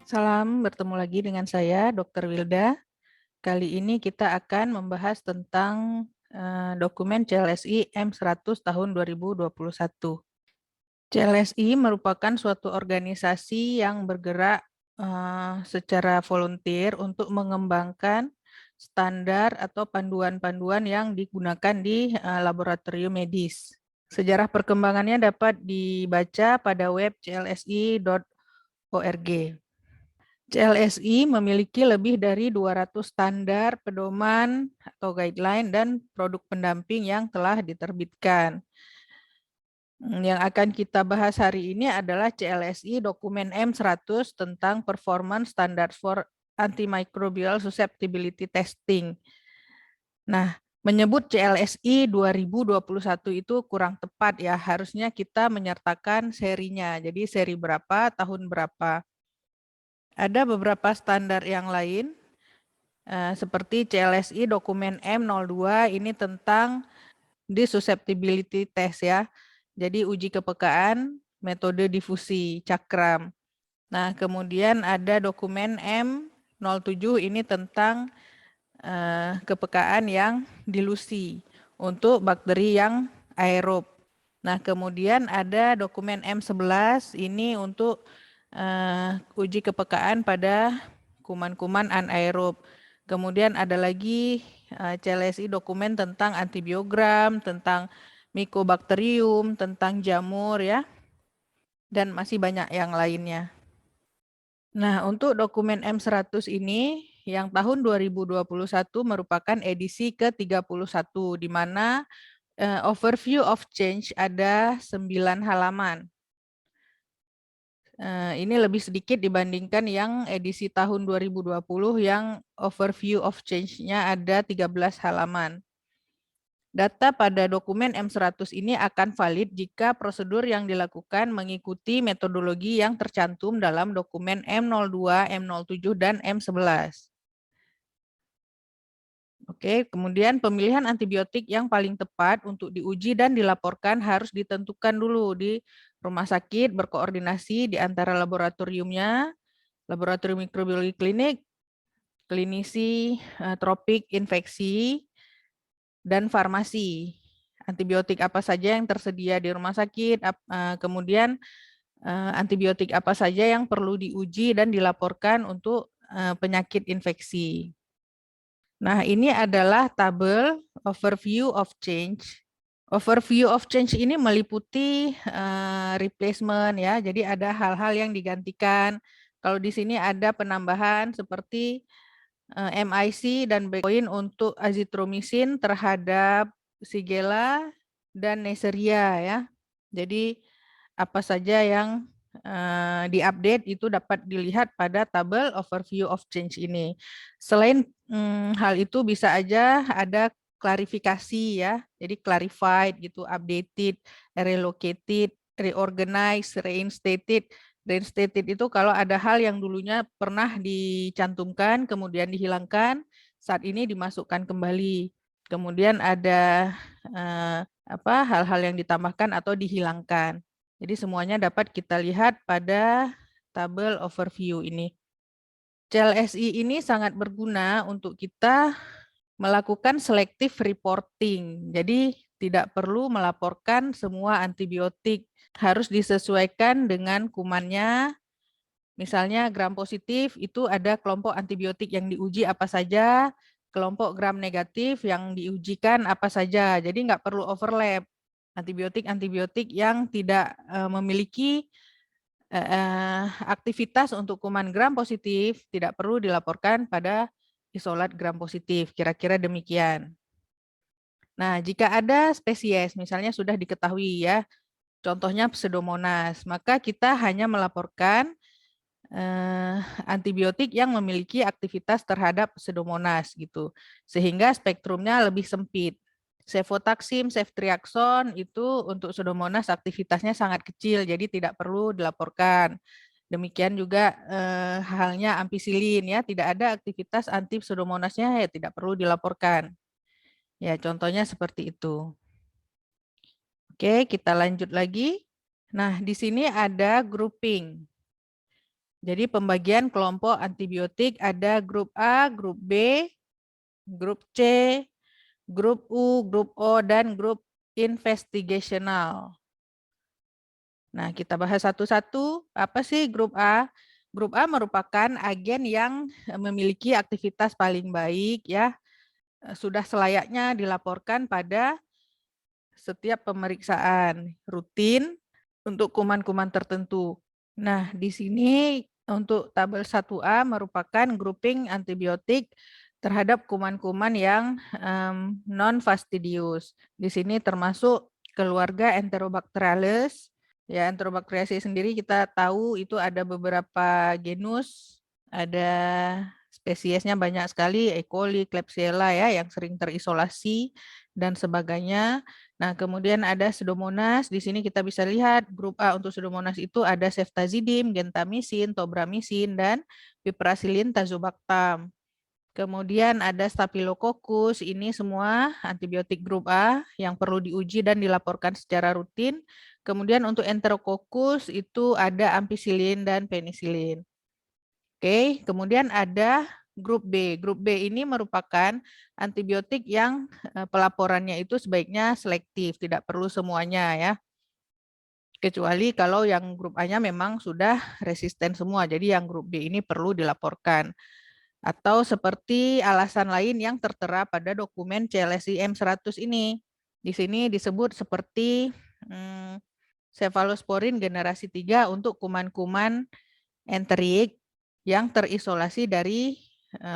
Salam, bertemu lagi dengan saya, Dr. Wilda. Kali ini kita akan membahas tentang dokumen CLSI M100 tahun 2021. CLSI merupakan suatu organisasi yang bergerak secara volunteer untuk mengembangkan standar atau panduan-panduan yang digunakan di laboratorium medis. Sejarah perkembangannya dapat dibaca pada web clsi.org. CLSI memiliki lebih dari 200 standar, pedoman, atau guideline, dan produk pendamping yang telah diterbitkan. Yang akan kita bahas hari ini adalah CLSI Dokumen M100 tentang Performance Standards for Antimicrobial Susceptibility Testing. Nah, menyebut CLSI 2021 itu kurang tepat ya, harusnya kita menyertakan serinya. Jadi seri berapa, tahun berapa. Ada beberapa standar yang lain, seperti CLSI dokumen M02, ini tentang susceptibility test ya. Jadi uji kepekaan, metode difusi, cakram. Nah, kemudian ada dokumen M07, ini tentang kepekaan yang dilusi untuk bakteri yang aerob. Nah, kemudian ada dokumen M11, ini untuk uji kepekaan pada kuman-kuman anaerob. Kemudian ada lagi CLSI dokumen tentang antibiogram, tentang Mycobacterium, tentang jamur ya, dan masih banyak yang lainnya. Nah, untuk dokumen M100 ini yang tahun 2021 merupakan edisi ke-31, di mana overview of change ada 9 halaman. Ini lebih sedikit dibandingkan yang edisi tahun 2020 yang overview of change-nya ada 13 halaman. Data pada dokumen M100 ini akan valid jika prosedur yang dilakukan mengikuti metodologi yang tercantum dalam dokumen M02, M07, dan M11. Oke, kemudian pemilihan antibiotik yang paling tepat untuk diuji dan dilaporkan harus ditentukan dulu di rumah sakit, berkoordinasi di antara laboratoriumnya, laboratorium mikrobiologi klinik, klinisi, tropik infeksi, dan farmasi. Antibiotik apa saja yang tersedia di rumah sakit, kemudian antibiotik apa saja yang perlu diuji dan dilaporkan untuk penyakit infeksi. Nah, ini adalah tabel overview of change. Overview of change ini meliputi replacement ya. Jadi ada hal-hal yang digantikan. Kalau di sini ada penambahan seperti MIC dan backpoint untuk azitromisin terhadap Shigella dan Neisseria ya. Jadi apa saja yang diupdate itu dapat dilihat pada tabel overview of change ini. Selain hal itu bisa aja ada klarifikasi ya, jadi clarified gitu, updated, relocated, reorganized, reinstated. Reinstated itu kalau ada hal yang dulunya pernah dicantumkan, kemudian dihilangkan, saat ini dimasukkan kembali. Kemudian ada hal-hal yang ditambahkan atau dihilangkan. Jadi semuanya dapat kita lihat pada tabel overview ini. CLSI ini sangat berguna untuk kita melakukan selective reporting. Jadi tidak perlu melaporkan semua antibiotik, harus disesuaikan dengan kumannya. Misalnya gram positif itu ada kelompok antibiotik yang diuji apa saja, kelompok gram negatif yang diujikan apa saja. Jadi nggak perlu overlap. Antibiotik-antibiotik yang tidak memiliki aktivitas untuk kuman gram positif tidak perlu dilaporkan pada isolat gram positif. Kira-kira demikian. Nah, jika ada spesies, misalnya sudah diketahui ya, contohnya Pseudomonas, maka kita hanya melaporkan antibiotik yang memiliki aktivitas terhadap Pseudomonas gitu, sehingga spektrumnya lebih sempit. Cefotaxime, ceftriaxone itu untuk Pseudomonas aktivitasnya sangat kecil, jadi tidak perlu dilaporkan. Demikian juga halnya ampicillin ya, tidak ada aktivitas anti Pseudomonasnya ya tidak perlu dilaporkan. Ya, contohnya seperti itu. Oke, kita lanjut lagi. Nah, di sini ada grouping. Jadi pembagian kelompok antibiotik ada grup A, grup B, grup C, grup U, grup O, dan grup investigational. Nah, kita bahas satu-satu. Apa sih grup A? Grup A merupakan agen yang memiliki aktivitas paling baik ya, sudah selayaknya dilaporkan pada setiap pemeriksaan rutin untuk kuman-kuman tertentu. Nah, di sini untuk tabel 1A merupakan grouping antibiotik terhadap kuman-kuman yang non-fastidious. Di sini termasuk keluarga Enterobacterales. Ya, Enterobacteriaceae sendiri kita tahu itu ada beberapa genus, ada spesiesnya banyak sekali, E. coli, Klebsiella ya yang sering terisolasi dan sebagainya. Nah, kemudian ada Pseudomonas. Di sini kita bisa lihat grup A untuk Pseudomonas itu ada ceftazidime, gentamicin, tobramicin, dan piperacillin tazobactam. Kemudian ada Staphylococcus, ini semua antibiotik grup A yang perlu diuji dan dilaporkan secara rutin. Kemudian untuk Enterococcus itu ada ampicillin dan penicillin. Oke, kemudian ada grup B. Grup B ini merupakan antibiotik yang pelaporannya itu sebaiknya selektif, tidak perlu semuanya ya. Kecuali kalau yang grup A-nya memang sudah resisten semua, jadi yang grup B ini perlu dilaporkan. Atau seperti alasan lain yang tertera pada dokumen CLSIM 100 ini. Di sini disebut seperti Cephalosporin generasi 3 untuk kuman-kuman enterik yang terisolasi dari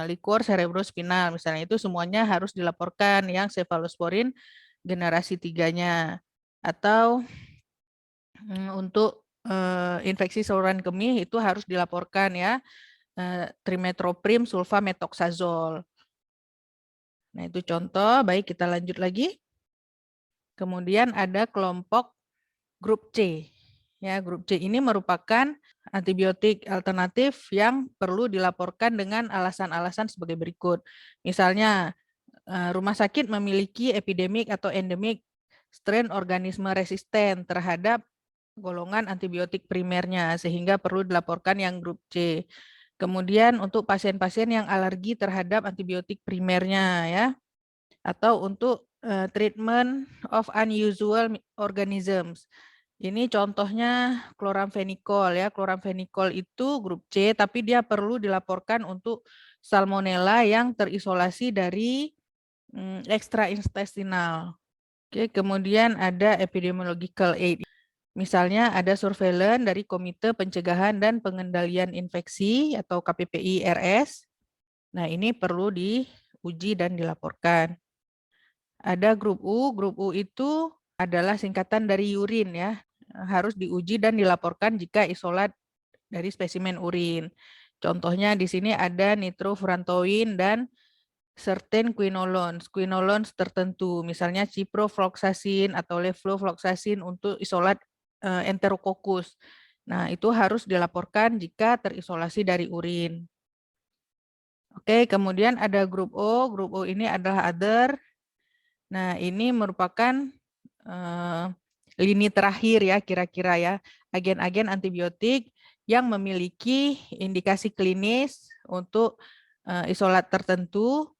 liquor cerebrospinal. Misalnya itu semuanya harus dilaporkan yang cephalosporin generasi 3-nya. Atau untuk infeksi saluran kemih itu harus dilaporkan ya. Trimetoprim sulfamethoxazole. Nah, itu contoh. Baik, kita lanjut lagi. Kemudian ada kelompok grup C. Ya, grup C ini merupakan antibiotik alternatif yang perlu dilaporkan dengan alasan-alasan sebagai berikut. Misalnya, rumah sakit memiliki epidemik atau endemik strain organisme resisten terhadap golongan antibiotik primernya, sehingga perlu dilaporkan yang grup C. Kemudian untuk pasien-pasien yang alergi terhadap antibiotik primernya ya, atau untuk treatment of unusual organisms. Ini contohnya chloramphenicol ya. Chloramphenicol itu grup C, tapi dia perlu dilaporkan untuk salmonella yang terisolasi dari extraintestinal. Oke, kemudian ada epidemiological aid. Misalnya ada surveillance dari Komite Pencegahan dan Pengendalian Infeksi atau KPPI-RS. Nah, ini perlu diuji dan dilaporkan. Ada grup U itu adalah singkatan dari urin ya. Harus diuji dan dilaporkan jika isolat dari spesimen urin. Contohnya di sini ada nitrofurantoin dan certain quinolones tertentu, misalnya ciprofloxacin atau levofloxacin untuk isolat Enterococcus. Nah, itu harus dilaporkan jika terisolasi dari urin. Oke, kemudian ada grup O. Grup O ini adalah other. Nah, ini merupakan lini terakhir ya kira-kira ya, agen-agen antibiotik yang memiliki indikasi klinis untuk isolat tertentu,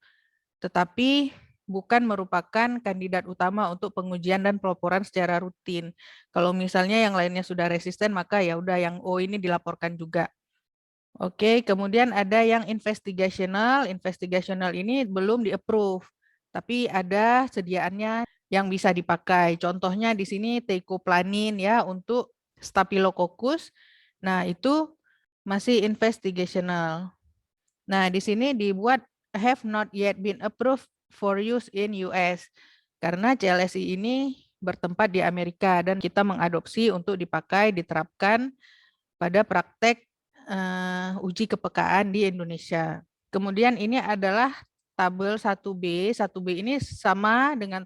tetapi bukan merupakan kandidat utama untuk pengujian dan pelaporan secara rutin. Kalau misalnya yang lainnya sudah resisten, maka ya udah yang O ini dilaporkan juga. Oke, kemudian ada yang investigational. Investigational ini belum di-approve, tapi ada sediaannya yang bisa dipakai. Contohnya di sini teicoplanin ya untuk Staphylococcus. Nah, itu masih investigational. Nah, di sini dibuat have not yet been approved for use in US. Karena CLSI ini bertempat di Amerika dan kita mengadopsi untuk dipakai, diterapkan pada praktek uji kepekaan di Indonesia. Kemudian ini adalah tabel 1B. 1B ini sama dengan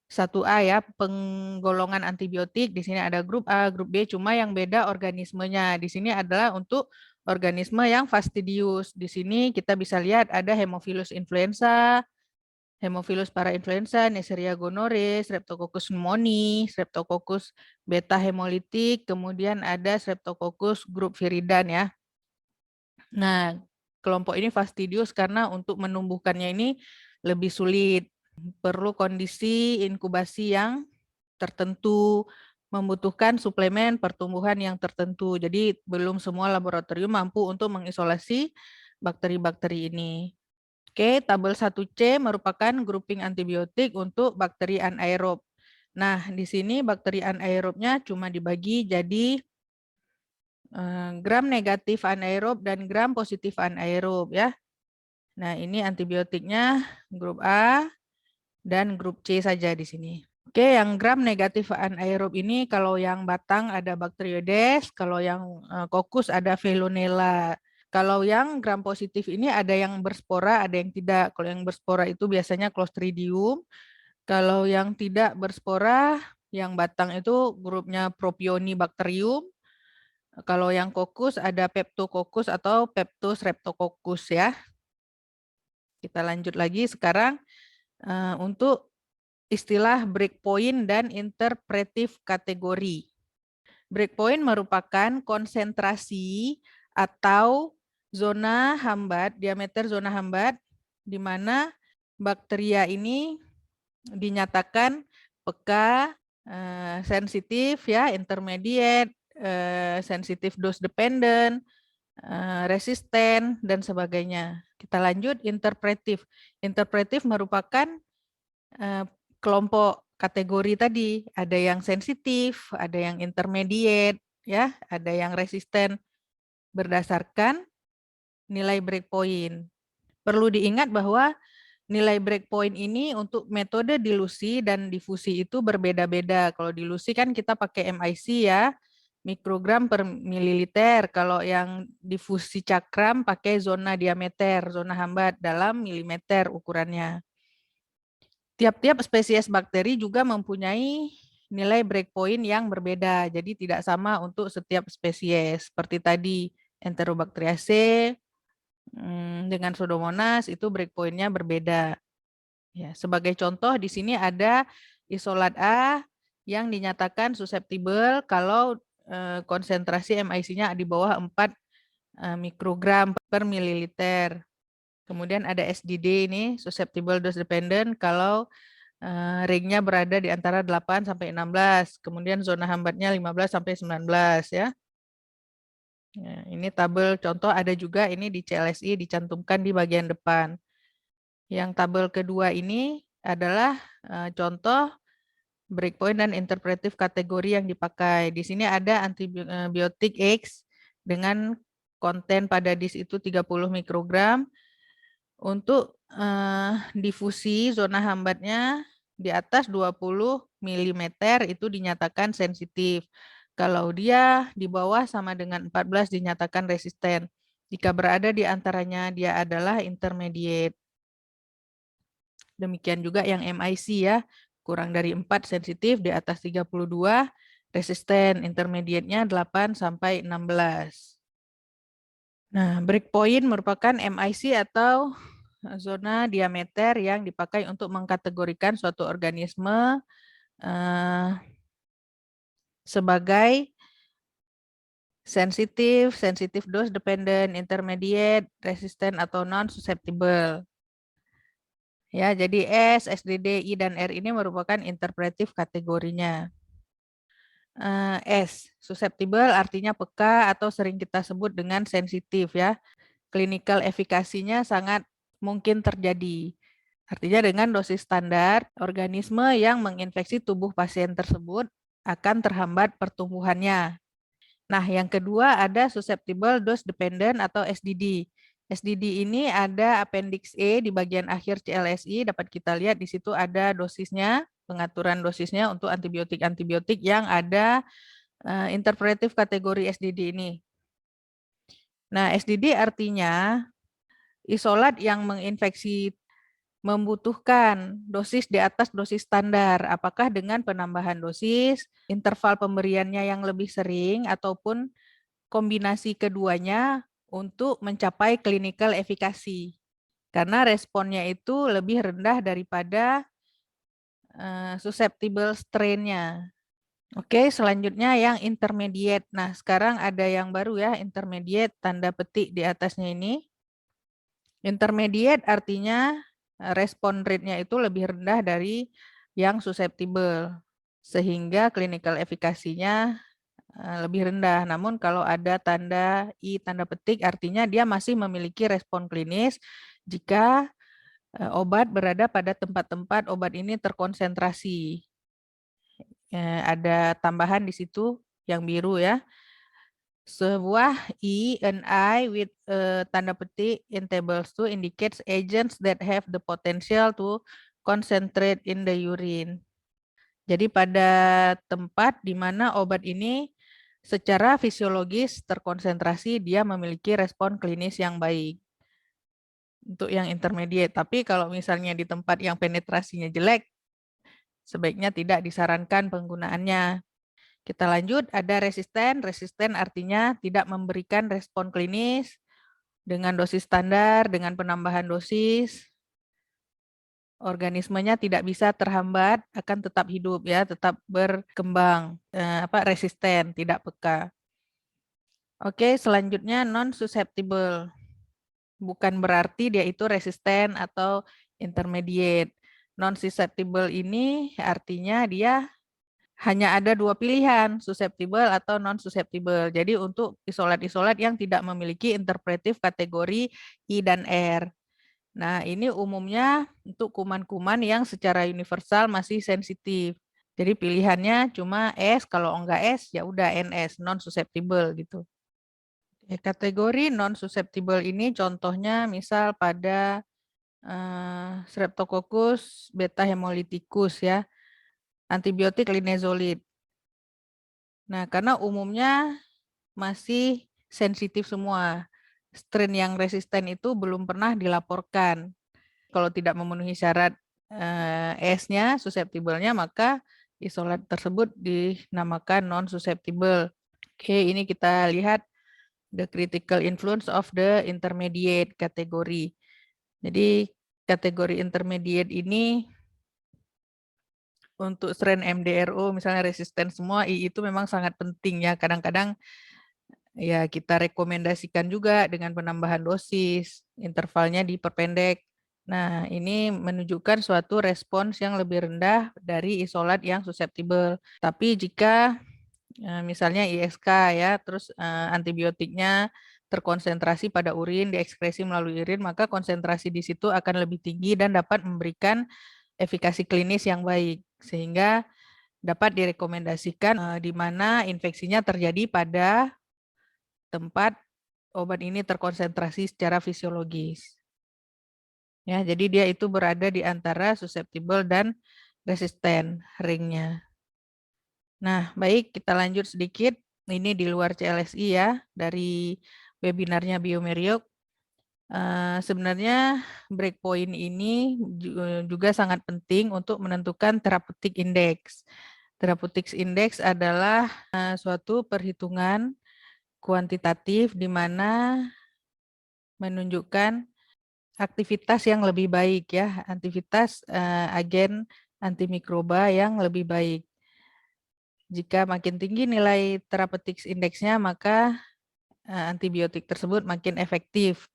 1A ya, penggolongan antibiotik. Di sini ada grup A, grup B, cuma yang beda organismenya. Di sini adalah untuk organisme yang fastidius. Di sini kita bisa lihat ada Haemophilus influenza, Haemophilus parainfluenza, Neisseria gonorrhoeae, Streptococcus pneumoniae, Streptococcus beta hemolytic, kemudian ada Streptococcus grup viridan ya. Nah, kelompok ini fastidius karena untuk menumbuhkannya ini lebih sulit. Perlu kondisi inkubasi yang tertentu, membutuhkan suplemen pertumbuhan yang tertentu. Jadi belum semua laboratorium mampu untuk mengisolasi bakteri-bakteri ini. Oke, tabel 1C merupakan grouping antibiotik untuk bakteri anaerob. Nah, di sini bakteri anaerobnya cuma dibagi jadi gram negatif anaerob dan gram positif anaerob ya. Nah, ini antibiotiknya grup A dan grup C saja di sini. Oke, yang gram negatif anaerob ini kalau yang batang ada Bacteroides, kalau yang kokus ada Veillonella. Kalau yang gram positif ini ada yang berspora, ada yang tidak. Kalau yang berspora itu biasanya Clostridium. Kalau yang tidak berspora, yang batang itu grupnya Propionibacterium. Kalau yang kokus ada Peptococcus atau Peptostreptococcus ya. Kita lanjut lagi sekarang untuk istilah breakpoint dan interpretif kategori. Breakpoint merupakan konsentrasi atau zona hambat, diameter zona hambat, di mana bakteria ini dinyatakan peka, sensitif, ya, intermediate, sensitif dose dependent, resisten, dan sebagainya. Kita lanjut, interpretif. Interpretif merupakan kelompok kategori tadi, ada yang sensitif, ada yang intermediate, ya, ada yang resisten berdasarkan nilai breakpoint. Perlu diingat bahwa nilai breakpoint ini untuk metode dilusi dan difusi itu berbeda-beda. Kalau dilusi kan kita pakai MIC ya, mikrogram per mililiter. Kalau yang difusi cakram pakai zona diameter, zona hambat dalam milimeter ukurannya. Tiap-tiap spesies bakteri juga mempunyai nilai breakpoint yang berbeda, jadi tidak sama untuk setiap spesies. Seperti tadi Enterobacteriaceae dengan Pseudomonas itu breakpointnya berbeda. Ya, sebagai contoh di sini ada isolat A yang dinyatakan susceptible kalau konsentrasi MIC-nya di bawah 4 mikrogram per mililiter. Kemudian ada SDD ini, susceptible dose dependent, kalau ringnya berada di antara 8 sampai 16. Kemudian zona hambatnya 15 sampai 19 ya. Ya, ini tabel contoh ada juga ini di CLSI dicantumkan di bagian depan. Yang tabel kedua ini adalah contoh breakpoint dan interpretif kategori yang dipakai. Di sini ada antibiotik X dengan konten pada dis itu 30 mikrogram. Untuk difusi zona hambatnya di atas 20 mm itu dinyatakan sensitif. Kalau dia di bawah sama dengan 14 dinyatakan resisten. Jika berada di antaranya dia adalah intermediate. Demikian juga yang MIC ya, kurang dari 4 sensitif, di atas 32 resisten, intermediate-nya 8 sampai 16. Nah, breakpoint merupakan MIC atau zona diameter yang dipakai untuk mengkategorikan suatu organisme sebagai sensitif, sensitif dose dependent, intermediate, resistant atau non susceptible. Ya, jadi S, SDD, I dan R ini merupakan interpretif kategorinya. S, susceptible artinya peka atau sering kita sebut dengan sensitif ya. Clinical efikasinya sangat mungkin terjadi. Artinya dengan dosis standar, organisme yang menginfeksi tubuh pasien tersebut akan terhambat pertumbuhannya. Nah, yang kedua ada susceptible dose dependent atau SDD. SDD ini ada appendix E di bagian akhir CLSI, dapat kita lihat di situ ada dosisnya, pengaturan dosisnya untuk antibiotik-antibiotik yang ada interpretif kategori SDD ini. Nah, SDD artinya isolat yang menginfeksi membutuhkan dosis di atas dosis standar. Apakah dengan penambahan dosis, interval pemberiannya yang lebih sering, ataupun kombinasi keduanya untuk mencapai clinical efikasi. karena responnya itu lebih rendah daripada susceptible strain-nya. Oke, selanjutnya yang intermediate. Nah, sekarang ada yang baru ya, intermediate, tanda petik di atasnya ini. Intermediate artinya respon rate-nya itu lebih rendah dari yang susceptible, sehingga clinical efikasinya lebih rendah. Namun kalau ada tanda I tanda petik artinya dia masih memiliki respon klinis jika obat berada pada tempat-tempat obat ini terkonsentrasi. Ada tambahan di situ yang biru ya. Sebuah an I with tanda petik in tables 2 indicates agents that have the potential to concentrate in the urine. Jadi pada tempat di mana obat ini secara fisiologis terkonsentrasi, dia memiliki respon klinis yang baik. Untuk yang intermediate, tapi kalau misalnya di tempat yang penetrasinya jelek, sebaiknya tidak disarankan penggunaannya. Kita lanjut, ada resisten. Resisten artinya tidak memberikan respon klinis dengan dosis standar, dengan penambahan dosis. Organismenya tidak bisa terhambat, akan tetap hidup ya, tetap berkembang, resisten, tidak peka. Oke, selanjutnya non-susceptible. Bukan berarti dia itu resisten atau intermediate. Non-susceptible ini artinya dia hanya ada dua pilihan, susceptible atau non-susceptible. Jadi untuk isolat-isolat yang tidak memiliki interpretif kategori I dan R. Nah, ini umumnya untuk kuman-kuman yang secara universal masih sensitif. Jadi pilihannya cuma S, kalau enggak S ya udah NS, non-susceptible gitu. Kategori non-susceptible ini contohnya misal pada Streptococcus beta hemolyticus ya, antibiotik linezolid. Nah, karena umumnya masih sensitif semua. Strain yang resisten itu belum pernah dilaporkan. Kalau tidak memenuhi syarat S-nya, susceptible-nya, maka isolat tersebut dinamakan non-susceptible. Oke, ini kita lihat the critical influence of the intermediate kategori. Jadi kategori intermediate ini untuk strain MDRO misalnya resisten semua, I itu memang sangat penting ya. Kadang-kadang ya kita rekomendasikan juga dengan penambahan dosis, intervalnya diperpendek. Nah, ini menunjukkan suatu respons yang lebih rendah dari isolat yang susceptible. Tapi jika misalnya ISK ya, terus antibiotiknya terkonsentrasi pada urin, diekskresi melalui urin, maka konsentrasi di situ akan lebih tinggi dan dapat memberikan efikasi klinis yang baik, sehingga dapat direkomendasikan di mana infeksinya terjadi pada tempat obat ini terkonsentrasi secara fisiologis. Ya, jadi dia itu berada di antara susceptible dan resisten ringnya. Nah, baik, kita lanjut sedikit. Ini di luar CLSI ya, dari webinarnya Biomeriok. Sebenarnya breakpoint ini juga sangat penting untuk menentukan therapeutic index. Therapeutic index adalah suatu perhitungan kuantitatif di mana menunjukkan aktivitas yang lebih baik ya, aktivitas agen antimikroba yang lebih baik. Jika makin tinggi nilai therapeutic index-nya, maka antibiotik tersebut makin efektif.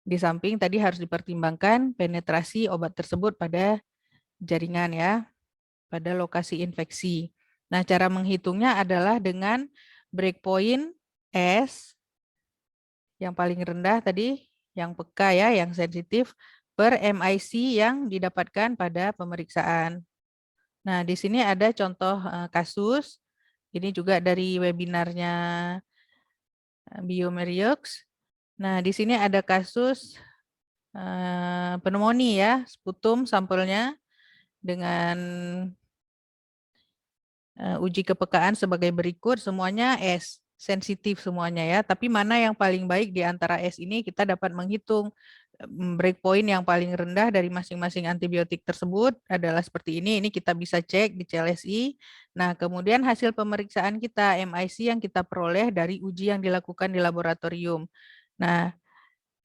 Di samping tadi harus dipertimbangkan penetrasi obat tersebut pada jaringan ya, pada lokasi infeksi. Nah, cara menghitungnya adalah dengan breakpoint S yang paling rendah tadi, yang peka ya, yang sensitif, per MIC yang didapatkan pada pemeriksaan. Nah, di sini ada contoh kasus, ini juga dari webinarnya Biomeriaux. Nah, di sini ada kasus pneumonia ya, sputum sampelnya dengan uji kepekaan sebagai berikut, semuanya S, sensitif semuanya ya. Tapi mana yang paling baik di antara S ini kita dapat menghitung breakpoint yang paling rendah dari masing-masing antibiotik tersebut adalah seperti ini. Ini kita bisa cek di CLSI. Nah, kemudian hasil pemeriksaan kita, MIC yang kita peroleh dari uji yang dilakukan di laboratorium. Nah,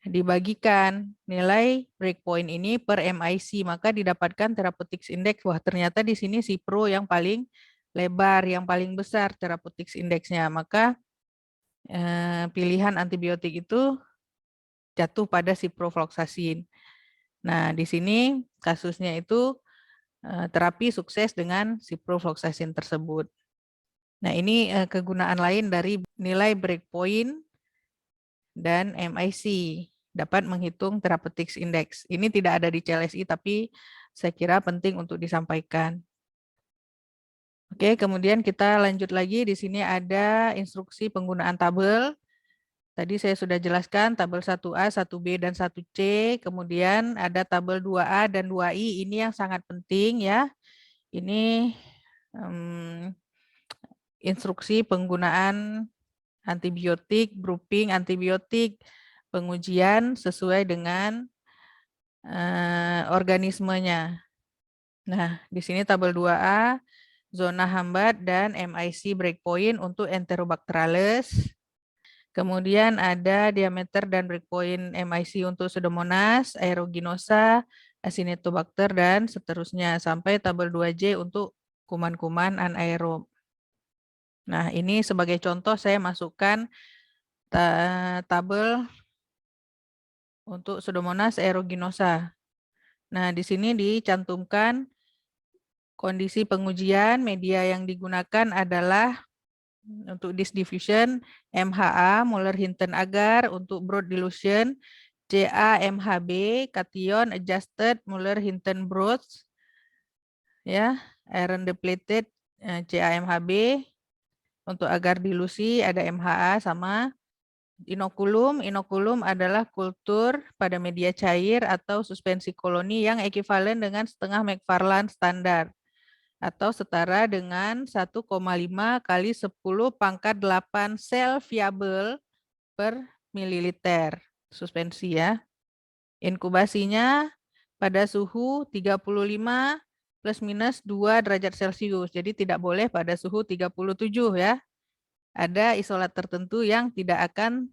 dibagikan nilai breakpoint ini per MIC, maka didapatkan therapeutics index. Wah, ternyata di sini Cipro yang paling lebar, yang paling besar therapeutics index-nya. Maka pilihan antibiotik itu jatuh pada ciprofloxacin. Nah, di sini kasusnya itu terapi sukses dengan ciprofloxacin tersebut. Nah, ini kegunaan lain dari nilai breakpoint dan MIC. Dapat menghitung therapeutics index. Ini tidak ada di CLSI, tapi saya kira penting untuk disampaikan. Oke, kemudian kita lanjut lagi. Di sini ada instruksi penggunaan tabel. Tadi saya sudah jelaskan tabel 1A, 1B, dan 1C. Kemudian ada tabel 2A dan 2I. Ini yang sangat penting ya. Ini instruksi penggunaan antibiotik, grouping antibiotik, pengujian sesuai dengan organismenya. Nah, di sini tabel 2A, zona hambat dan MIC breakpoint untuk Enterobacterales. Kemudian ada diameter dan breakpoint MIC untuk Pseudomonas, Aeruginosa, Acinetobacter, dan seterusnya. Sampai tabel 2J untuk kuman-kuman anaerob. Nah, ini sebagai contoh saya masukkan tabel untuk Pseudomonas aeruginosa. Nah, di sini dicantumkan kondisi pengujian media yang digunakan adalah untuk this diffusion MHA, molar Hinton agar, untuk broad dilution CA-MHB, cation adjusted molar Hinton broth, ya, iron depleted CA-MHB, untuk agar dilusi ada MHA sama. Inokulum adalah kultur pada media cair atau suspensi koloni yang ekivalen dengan setengah McFarland standar atau setara dengan 1,5 kali 10 pangkat 8 sel viabel per mililiter suspensi ya. Inkubasinya pada suhu 35 plus minus 2 derajat Celcius. Jadi tidak boleh pada suhu 37 ya. Ada isolat tertentu yang tidak akan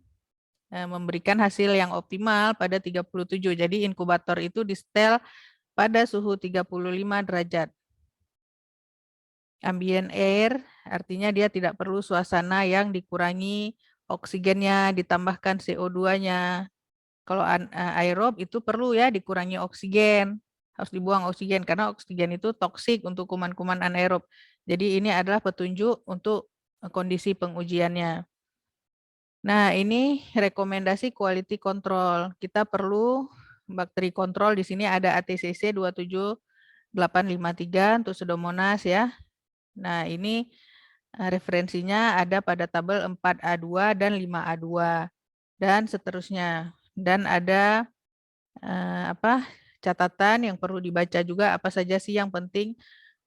memberikan hasil yang optimal pada 37. Jadi inkubator itu di setel pada suhu 35 derajat. Ambient air artinya dia tidak perlu suasana yang dikurangi oksigennya, ditambahkan CO2-nya. Kalau aerob itu perlu ya dikurangi oksigen, harus dibuang oksigen karena oksigen itu toksik untuk kuman-kuman anaerob. Jadi ini adalah petunjuk untuk kondisi pengujiannya. Nah, ini rekomendasi quality control. Kita perlu bakteri kontrol. Di sini ada ATCC 27853 untuk Pseudomonas ya. Nah, ini referensinya ada pada tabel 4A2 dan 5A2 dan seterusnya. Dan ada catatan yang perlu dibaca juga apa saja sih yang penting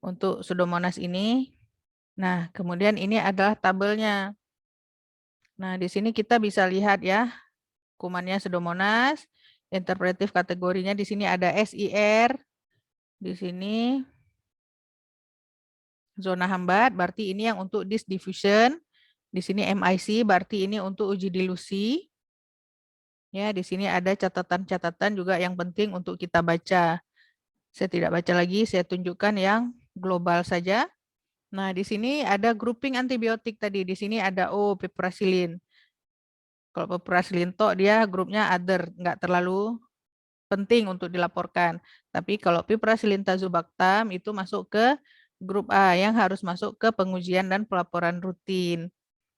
untuk Pseudomonas ini. Nah, kemudian ini adalah tabelnya. Nah, di sini kita bisa lihat ya, kumannya Pseudomonas, interpretif kategorinya di sini ada SIR, di sini zona hambat, berarti ini yang untuk this diffusion, di sini MIC, berarti ini untuk uji dilusi. Ya, di sini ada catatan-catatan juga yang penting untuk kita baca. Saya tidak baca lagi, saya tunjukkan yang global saja. Nah, di sini ada grouping antibiotik tadi. Di sini ada piperacillin. Kalau piperacillin tok dia grupnya other, nggak terlalu penting untuk dilaporkan. Tapi kalau piperacillin tazobactam itu masuk ke grup A yang harus masuk ke pengujian dan pelaporan rutin.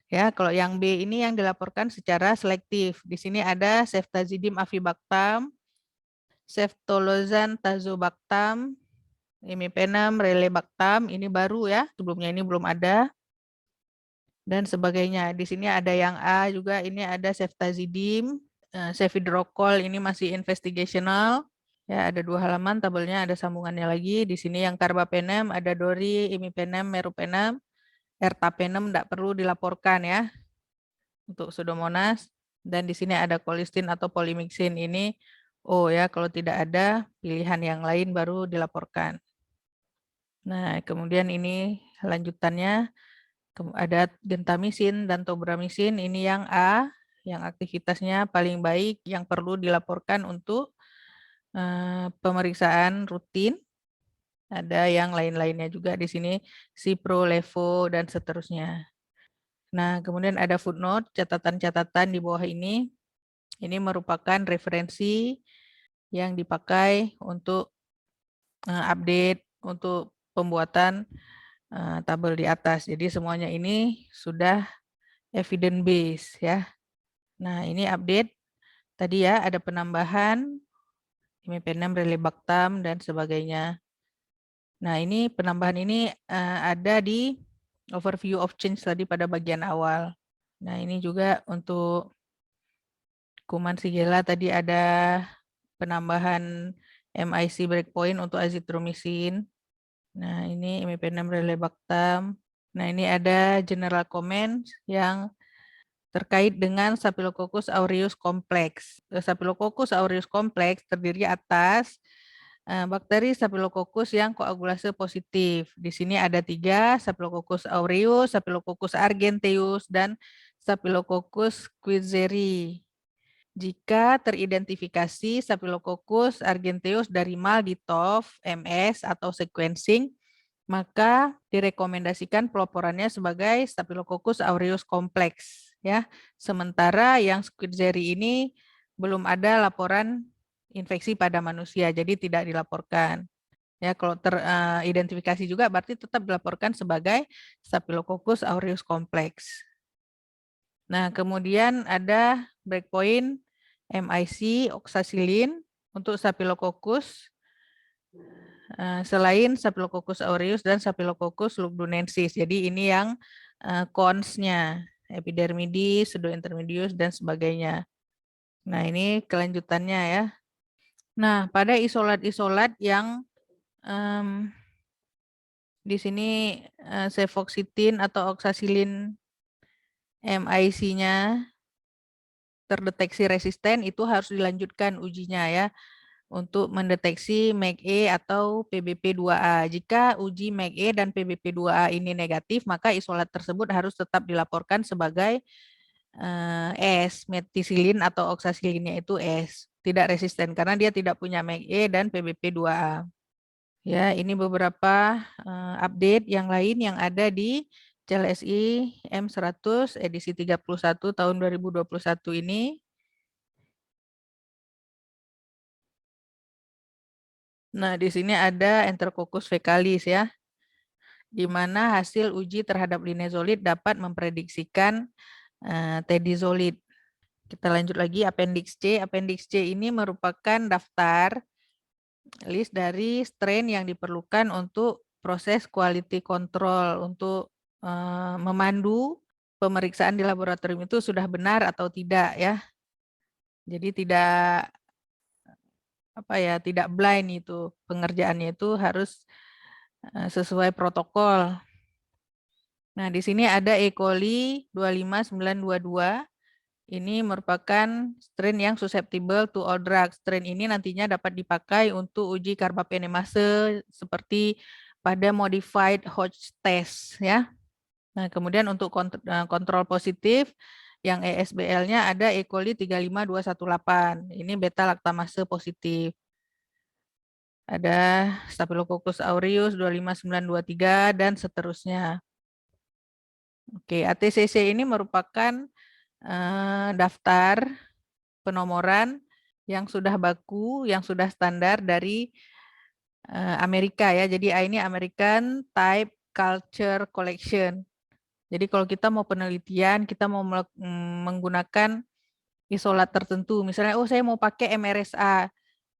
Ya, kalau yang B ini yang dilaporkan secara selektif. Di sini ada ceftazidime avibactam, ceftolozan tazobactam, imipenem, relebactam, ini baru ya, sebelumnya ini belum ada, dan sebagainya. Di sini ada yang A juga, ini ada ceftazidime, cevidrocol, ini masih investigational. Ya, ada 2 halaman, tabelnya ada sambungannya lagi. Di sini yang carbapenem, ada dori, imipenem, meropenem, ertapenem tidak perlu dilaporkan ya untuk Pseudomonas. Dan di sini ada colistin atau polymyxin ini ya, kalau tidak ada pilihan yang lain baru dilaporkan. Nah, kemudian ini lanjutannya ada gentamisin dan tobramycin, ini yang A, yang aktivitasnya paling baik yang perlu dilaporkan untuk pemeriksaan rutin. Ada yang lain-lainnya juga di sini, Cipro, Levo, dan seterusnya. Nah, kemudian ada footnote, catatan-catatan di bawah ini. Ini merupakan referensi yang dipakai untuk update, untuk pembuatan tabel di atas. Jadi semuanya ini sudah evidence base ya. Nah, ini update tadi ya, ada penambahan imipenem, relebactam dan sebagainya. Nah, ini penambahan ini ada di overview of change tadi pada bagian awal. Nah, ini juga untuk kuman Shigella tadi ada penambahan MIC breakpoint untuk azitromisin. Nah, ini imipenem, relebactam. Nah, ini ada general comment yang terkait dengan Staphylococcus aureus complex. Staphylococcus aureus complex terdiri atas bakteri Staphylococcus yang koagulase positif. Di sini ada 3, Staphylococcus aureus, Staphylococcus argenteus, dan Staphylococcus quitzeri. Jika teridentifikasi Staphylococcus argenteus dari MALDI-TOF, MS, atau sequencing, maka direkomendasikan peloporannya sebagai Staphylococcus aureus complex. Ya, sementara yang quitzeri ini belum ada laporan infeksi pada manusia, jadi tidak dilaporkan. Ya, kalau teridentifikasi juga berarti tetap dilaporkan sebagai Staphylococcus aureus complex. Nah, kemudian ada breakpoint MIC oxacillin untuk Staphylococcus selain Staphylococcus aureus dan Staphylococcus lugdunensis. Jadi ini yang cons-nya, epidermidis, pseudointermedius, dan sebagainya. Nah, ini kelanjutannya ya. Nah, pada isolat-isolat yang di sini cefoxitin atau oxacillin MIC-nya terdeteksi resisten, itu harus dilanjutkan ujinya ya untuk mendeteksi MAGE atau PBP2A. Jika uji MAGE dan PBP2A ini negatif, maka isolat tersebut harus tetap dilaporkan sebagai S, metisilin atau oxacilinnya itu S, tidak resisten karena dia tidak punya MAGE dan PBP2A. Ya, ini beberapa update yang lain yang ada di CLSI M100 edisi 31 tahun 2021 ini. Nah, di sini ada Enterococcus fecalis ya, di mana hasil uji terhadap linezolid dapat memprediksikan tedizolid. Kita lanjut lagi Appendix C. Appendix C ini merupakan daftar list dari strain yang diperlukan untuk proses quality control untuk memandu pemeriksaan di laboratorium itu sudah benar atau tidak ya. Jadi tidak tidak blind itu pengerjaannya itu harus sesuai protokol. Nah, di sini ada E. coli 25922. Ini merupakan strain yang susceptible to all drugs. Strain ini nantinya dapat dipakai untuk uji karbapenemase seperti pada modified Hodge test ya. Nah, kemudian untuk kontrol positif yang ESBL-nya ada E. coli 35218. Ini beta laktamase positif. Ada Staphylococcus aureus 25923 dan seterusnya. Oke, ATCC ini merupakan daftar penomoran yang sudah baku, yang sudah standar dari Amerika ya. Jadi ini American Type Culture Collection. Jadi kalau kita mau penelitian, kita mau menggunakan isolat tertentu, misalnya saya mau pakai MRSA.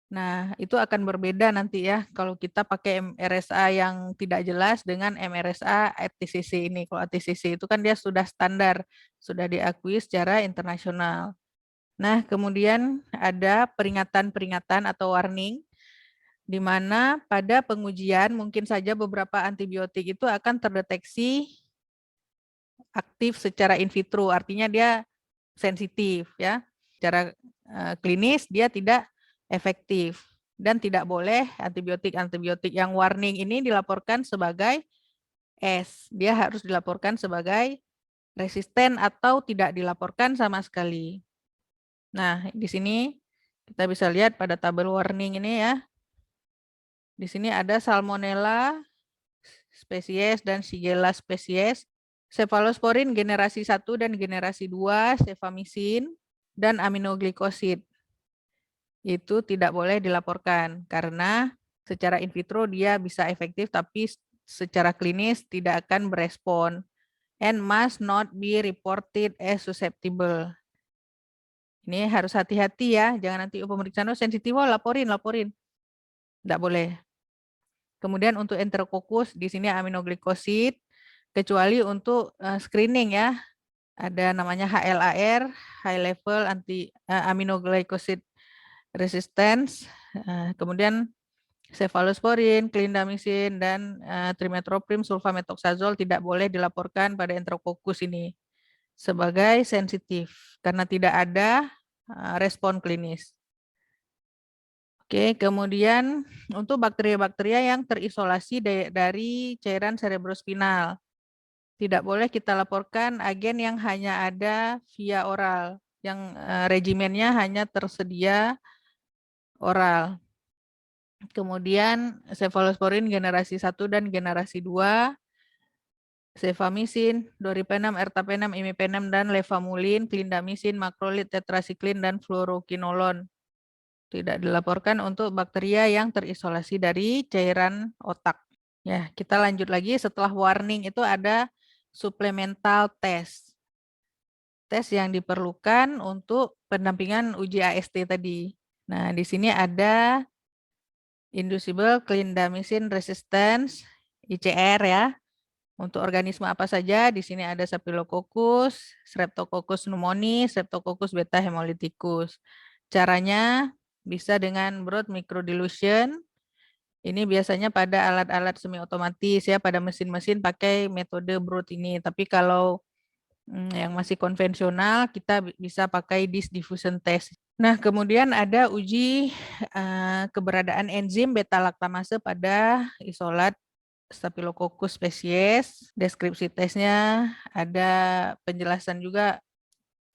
Nah, itu akan berbeda nanti ya kalau kita pakai MRSA yang tidak jelas dengan MRSA ATCC ini. Kalau ATCC itu kan dia sudah standar, sudah diakui secara internasional. Nah, kemudian ada peringatan-peringatan atau warning, di mana pada pengujian mungkin saja beberapa antibiotik itu akan terdeteksi aktif secara in vitro, artinya dia sensitif ya. Secara klinis dia tidak efektif dan tidak boleh antibiotik-antibiotik yang warning ini dilaporkan sebagai S. Dia harus dilaporkan sebagai resisten atau tidak dilaporkan sama sekali. Nah, di sini kita bisa lihat pada tabel warning ini ya. Di sini ada Salmonella spesies dan Shigella spesies, Cephalosporin generasi 1 dan generasi 2, Cefamisin, dan aminoglikosid. Itu tidak boleh dilaporkan karena secara in vitro dia bisa efektif tapi secara klinis tidak akan berespon and must not be reported as susceptible. Ini harus hati-hati ya, jangan nanti pemeriksaan sensitif, laporin. Tidak boleh. Kemudian untuk Enterococcus di sini aminoglikosid, kecuali untuk screening ya. Ada namanya HLAR, high level anti aminoglycosid resistance. Kemudian Cephalosporin, clindamycin, dan trimethoprim sulfamethoxazole tidak boleh dilaporkan pada Enterococcus ini sebagai sensitif karena tidak ada respon klinis. Oke, kemudian untuk bakteri-bakteri yang terisolasi dari cairan cerebrospinal, tidak boleh kita laporkan agen yang hanya ada via oral, yang regimennya hanya tersedia oral. Kemudian Cephalosporin generasi 1 dan generasi 2, Cefamisin, Doripenem, Ertapenem, Imipenem, dan Levamulin, Clindamycin, Macrolide, Tetrasiklin, dan Fluoroquinolone. Tidak dilaporkan untuk bakteria yang terisolasi dari cairan otak. Ya, kita lanjut lagi. Setelah warning itu ada supplemental test. Tes yang diperlukan untuk pendampingan uji AST tadi. Nah, di sini ada inducible clindamycin resistance, ICR ya. Untuk organisme apa saja, di sini ada Staphylococcus, Streptococcus pneumoniae, Streptococcus beta hemolyticus. Caranya bisa dengan broad microdilution. Ini biasanya pada alat-alat semi otomatis ya, pada mesin-mesin pakai metode broad ini. Tapi kalau yang masih konvensional kita bisa pakai disk diffusion test. Nah, kemudian ada uji keberadaan enzim beta laktamase pada isolat Staphylococcus spesies. Deskripsi tesnya ada penjelasan juga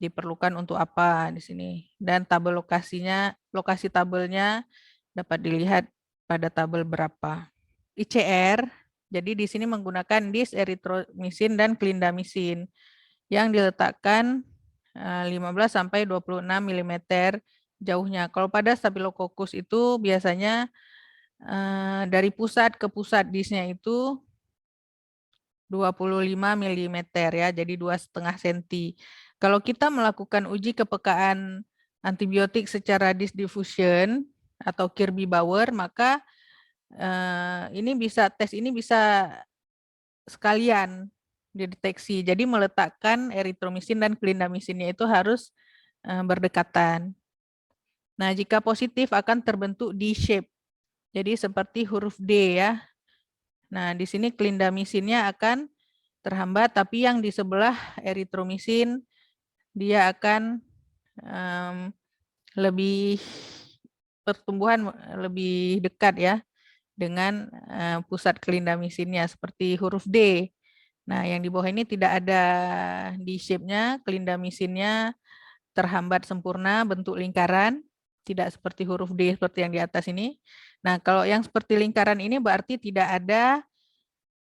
diperlukan untuk apa di sini. Dan tabel lokasinya, lokasi tabelnya dapat dilihat pada tabel berapa. ICR, jadi di sini menggunakan dis erythromycin dan clindamycin yang diletakkan 15 sampai 26 mm jauhnya. Kalau pada Staphylococcus itu biasanya dari pusat ke pusat disnya itu 25 mm ya, jadi 2,5 cm. Kalau kita melakukan uji kepekaan antibiotik secara disk diffusion atau Kirby-Bauer, maka tes ini bisa sekalian dideteksi. Jadi meletakkan erythromycin dan clindamycinnya itu harus berdekatan. Nah, jika positif akan terbentuk D-shape. Jadi seperti huruf D ya. Nah, di sini clindamycinnya akan terhambat, tapi yang di sebelah erythromycin dia akan lebih pertumbuhan lebih dekat ya dengan pusat clindamycinnya seperti huruf D. Nah, yang di bawah ini tidak ada D-shape-nya, clindamycinnya terhambat sempurna bentuk lingkaran, tidak seperti huruf D seperti yang di atas ini. Nah, kalau yang seperti lingkaran ini berarti tidak ada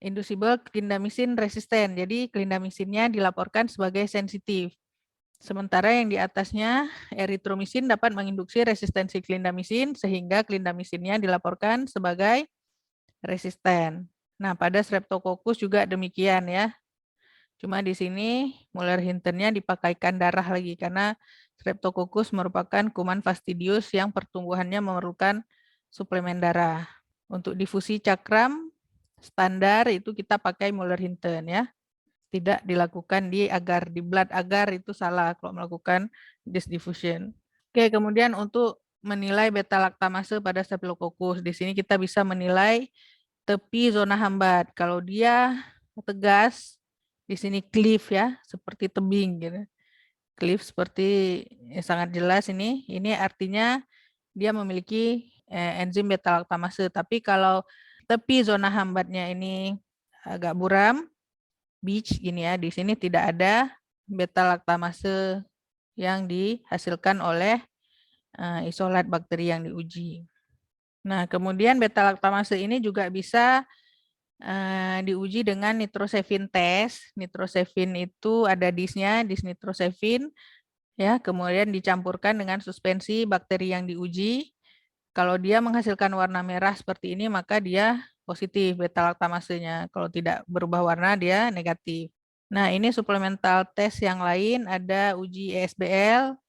inducible clindamycin resisten. Jadi clindamycinnya dilaporkan sebagai sensitif. Sementara yang di atasnya erythromycin dapat menginduksi resistensi clindamycin sehingga clindamycinnya dilaporkan sebagai resisten. Nah, pada Streptococcus juga demikian ya. Cuma di sini Muller-Hinton-nya dipakaikan darah lagi karena Streptococcus merupakan kuman fastidius yang pertumbuhannya memerlukan suplemen darah. Untuk difusi cakram standar itu kita pakai Muller-Hinton ya. Tidak dilakukan di agar, di blood agar itu salah kalau melakukan disk diffusion. Oke, kemudian untuk menilai beta laktamase pada Staphylococcus, di sini kita bisa menilai tepi zona hambat. Kalau dia tegas, di sini cliff ya, seperti tebing gitu. Cliff seperti sangat jelas ini artinya dia memiliki enzim beta laktamase. Tapi kalau tepi zona hambatnya ini agak buram, beach gini ya, di sini tidak ada beta laktamase yang dihasilkan oleh isolat bakteri yang diuji. Nah, kemudian beta laktamase ini juga bisa diuji dengan nitrosefin test. Nitrosefin itu ada disnya, dis nitrosefin, ya, kemudian dicampurkan dengan suspensi bakteri yang diuji. Kalau dia menghasilkan warna merah seperti ini, maka dia positif beta laktamasenya. Kalau tidak berubah warna, dia negatif. Nah, ini suplemental test yang lain, ada uji ESBL.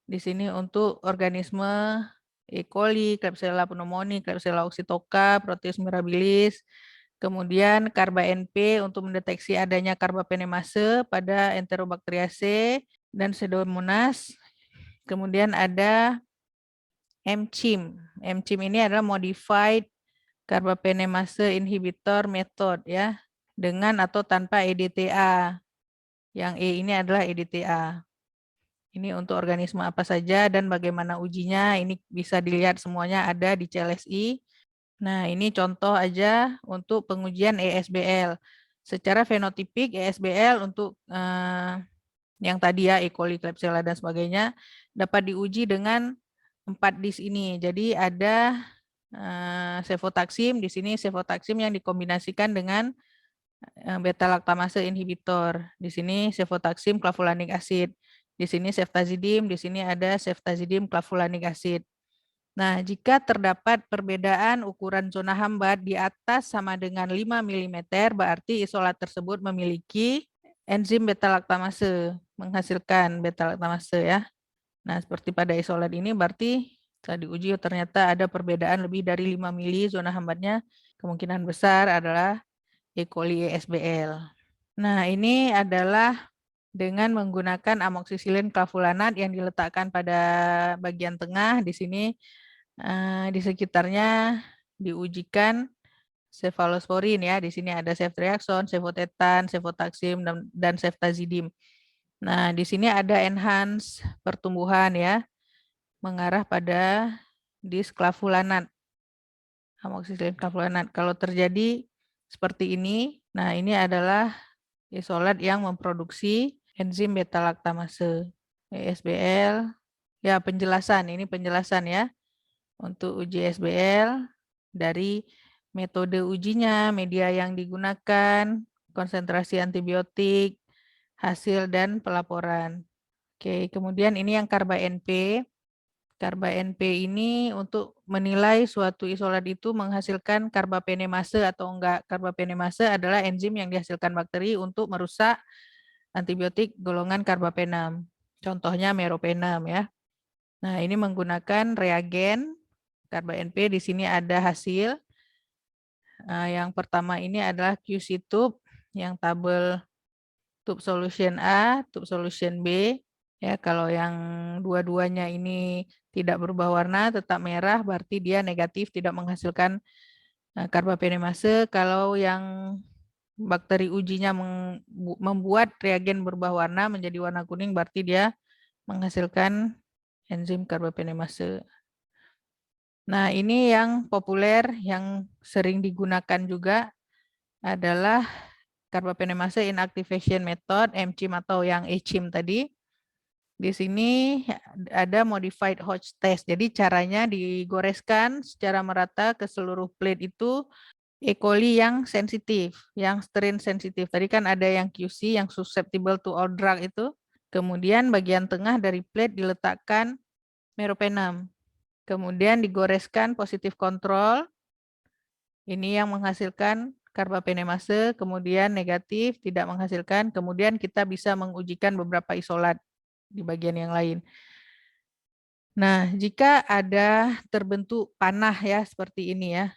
Di sini untuk organisme E. coli, Klebsiella pneumoniae, Klebsiella oxytoca, Proteus mirabilis. Kemudian karba-NP untuk mendeteksi adanya karbapenemase pada Enterobacteriaceae dan Pseudomonas. Kemudian ada MCIM. MCIM ini adalah Modified Carbapenemase Inhibitor Method ya, dengan atau tanpa EDTA. Yang E ini adalah EDTA. Ini untuk organisme apa saja dan bagaimana ujinya, ini bisa dilihat semuanya ada di CLSI. Nah, ini contoh aja untuk pengujian ESBL. Secara fenotipik ESBL untuk yang tadi ya, E. coli, Klebsiella, dan sebagainya, dapat diuji dengan 4 dis ini. Jadi ada cefotaxim, di sini cefotaxim yang dikombinasikan dengan beta laktamase inhibitor. Di sini cefotaxim clavulanic acid. Di sini ceftazidime, di sini ada ceftazidime clavulanic acid. Nah, jika terdapat perbedaan ukuran zona hambat di atas sama dengan 5 mm, berarti isolat tersebut memiliki enzim beta laktamase, menghasilkan beta laktamase ya. Nah, seperti pada isolat ini berarti setelah diuji ternyata ada perbedaan lebih dari 5 mili zona hambatnya, kemungkinan besar adalah E. coli ESBL. Nah, ini adalah dengan menggunakan amoksisilin clavulanat yang diletakkan pada bagian tengah. Di sini di sekitarnya diujikan cefalosporin ya. Di sini ada ceftriaxone, cefotetan, cefotaxim, dan ceftazidime. Nah, di sini ada enhance pertumbuhan ya, mengarah pada disklavulanat, amoksisilin clavulanat. Kalau terjadi seperti ini, nah ini adalah isolat yang memproduksi enzim beta laktamase, ESBL. Ya, penjelasan, ini penjelasan ya untuk uji ESBL dari metode ujinya, media yang digunakan, konsentrasi antibiotik, hasil dan pelaporan. Oke, kemudian ini yang karba-NP. Karba-NP ini untuk menilai suatu isolat itu menghasilkan karbapenemase atau enggak. Karbapenemase adalah enzim yang dihasilkan bakteri untuk merusak antibiotik golongan karbapenam. Contohnya meropenem ya. Nah, ini menggunakan reagen karba-NP. Di sini ada hasil. Yang pertama ini adalah QC tube yang tabel tube solution A, tube solution B. Ya, kalau yang dua-duanya ini tidak berubah warna, tetap merah, berarti dia negatif, tidak menghasilkan karbapenemase. Kalau yang bakteri ujinya membuat reagen berubah warna menjadi warna kuning, berarti dia menghasilkan enzim karbapenemase. Nah, ini yang populer, yang sering digunakan juga adalah carbapenemase inactivation method, MCIM atau yang ECIM tadi. Di sini ada modified Hodge test. Jadi caranya digoreskan secara merata ke seluruh plate itu E. coli yang sensitif, yang strain sensitif. Tadi kan ada yang QC yang susceptible to all drug itu. Kemudian bagian tengah dari plate diletakkan meropenem. Kemudian digoreskan positif kontrol. Ini yang menghasilkan karbapenemase, kemudian negatif, tidak menghasilkan. Kemudian kita bisa mengujikan beberapa isolat di bagian yang lain. Nah, jika ada terbentuk panah ya seperti ini ya,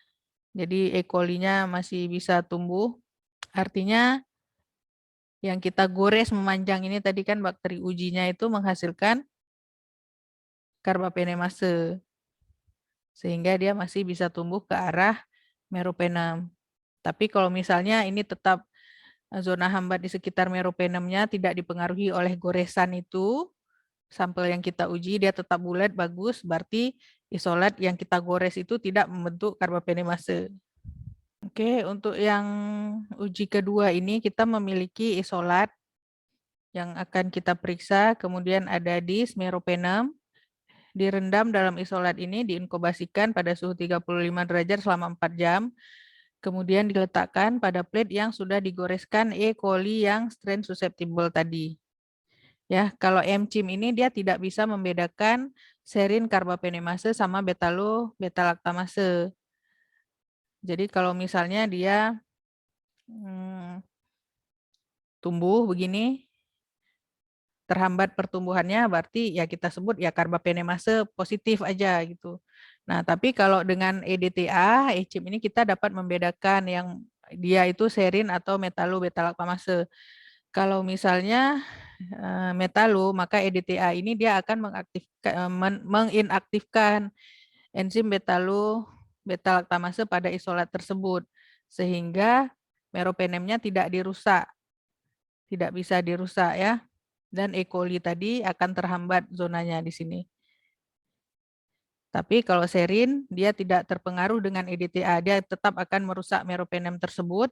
jadi E. coli-nya masih bisa tumbuh, artinya yang kita gores memanjang ini tadi kan bakteri ujinya itu menghasilkan karbapenemase, sehingga dia masih bisa tumbuh ke arah meropenem. Tapi kalau misalnya ini tetap zona hambat di sekitar meropenemnya tidak dipengaruhi oleh goresan itu, sampel yang kita uji dia tetap bulat, bagus, berarti isolat yang kita gores itu tidak membentuk karbapenemase. Oke, untuk yang uji kedua ini kita memiliki isolat yang akan kita periksa, kemudian ada dis meropenem, direndam dalam isolat ini, diinkubasikan pada suhu 35 derajat selama 4 jam, kemudian diletakkan pada plate yang sudah digoreskan E. coli yang strain susceptible tadi. Ya, kalau MCIM ini dia tidak bisa membedakan serin karbapenemase sama betalaktamase. Jadi kalau misalnya dia tumbuh begini, terhambat pertumbuhannya, berarti ya kita sebut ya karbapenemase positif aja gitu. Nah, tapi kalau dengan EDTA, ECIM ini kita dapat membedakan yang dia itu serin atau metalo-betalaktamase. Kalau misalnya metalo, maka EDTA ini dia akan menginaktifkan enzim betalaktamase pada isolat tersebut, sehingga meropenemnya tidak bisa dirusak ya. Dan E. coli tadi akan terhambat zonanya di sini. Tapi kalau serin, dia tidak terpengaruh dengan EDTA. Dia tetap akan merusak meropenem tersebut.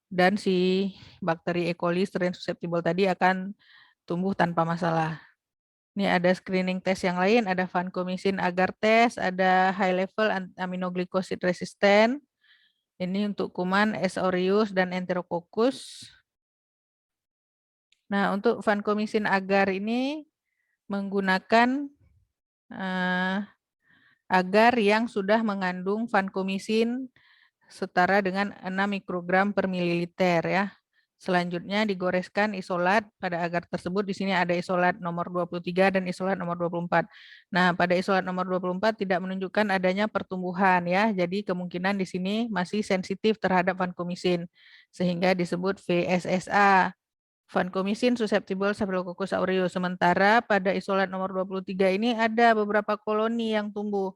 Dan si bakteri E. coli strain susceptible tadi akan tumbuh tanpa masalah. Ini ada screening test yang lain. Ada vancomycin agar test. Ada high level aminoglycosid resistant. Ini untuk kuman S. aureus dan Enterococcus. Nah, untuk vancomycin agar ini menggunakan agar yang sudah mengandung vancomycin setara dengan 6 mikrogram per mililiter ya. Selanjutnya digoreskan isolat pada agar tersebut. Di sini ada isolat nomor 23 dan isolat nomor 24. Nah, pada isolat nomor 24 tidak menunjukkan adanya pertumbuhan ya. Jadi kemungkinan di sini masih sensitif terhadap vancomycin sehingga disebut VSSA. Vancomycin susceptible Staphylococcus aureus. Sementara pada isolat nomor 23 ini ada beberapa koloni yang tumbuh.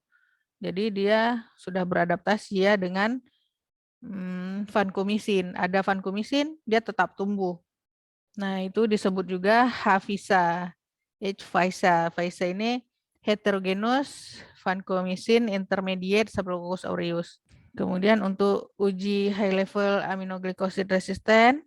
Jadi dia sudah beradaptasi ya dengan vancomycin. Ada vancomycin, dia tetap tumbuh. Nah, itu disebut juga HVISA. HVISA ini heterogeneous vancomycin intermediate Staphylococcus aureus. Kemudian untuk uji high level aminoglycosid resistant.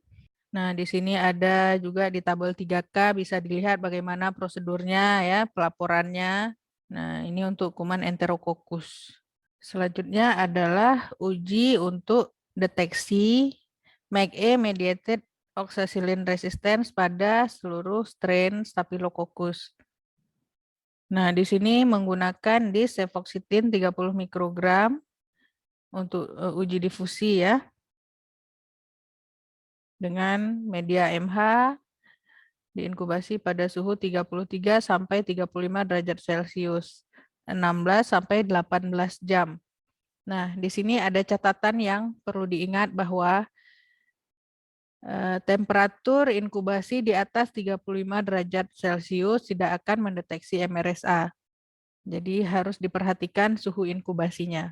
Nah, di sini ada juga di tabel 3K bisa dilihat bagaimana prosedurnya ya, pelaporannya. Nah, ini untuk kuman Enterococcus. Selanjutnya adalah uji untuk deteksi MAGE mediated oxacillin resistance pada seluruh strain Staphylococcus. Nah, di sini menggunakan cefoxitin 30 mikrogram untuk uji difusi ya. Dengan media MH diinkubasi pada suhu 33 sampai 35 derajat Celcius, 16 sampai 18 jam. Nah, di sini ada catatan yang perlu diingat bahwa temperatur inkubasi di atas 35 derajat Celcius tidak akan mendeteksi MRSA. Jadi harus diperhatikan suhu inkubasinya.